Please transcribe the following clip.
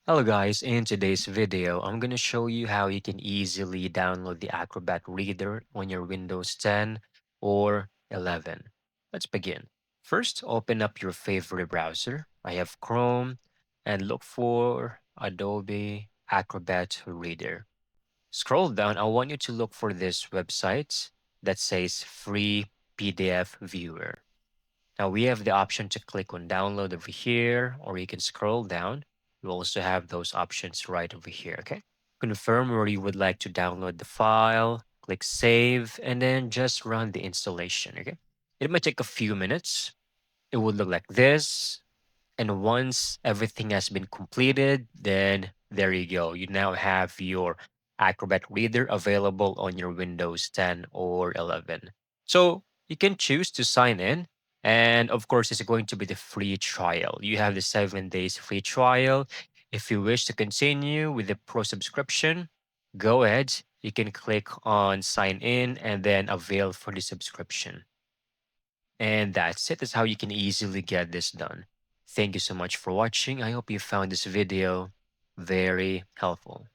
Hello guys, in today's video, I'm going to show you how you can easily download the Acrobat Reader on your Windows 10 or 11. Let's begin. First, open up your favorite browser. I have Chrome and look for Adobe Acrobat Reader. Scroll down. I want you to look for this website that says free PDF viewer. Now we have the option to click on download over here, or you can scroll down. You also have those options right over here, okay? Confirm where you would like to download the file, click save, and then just run the installation, okay? It might take a few minutes. It would look like this. And once everything has been completed, then there you go. You now have your Acrobat Reader available on your Windows 10 or 11. So you can choose to sign in. And of course, it's going to be the free trial. You have the 7 days free trial. If you wish to continue with the pro subscription, go ahead. You can click on sign in and then avail for the subscription. And that's it. That's how you can easily get this done. Thank you so much for watching. I hope you found this video very helpful.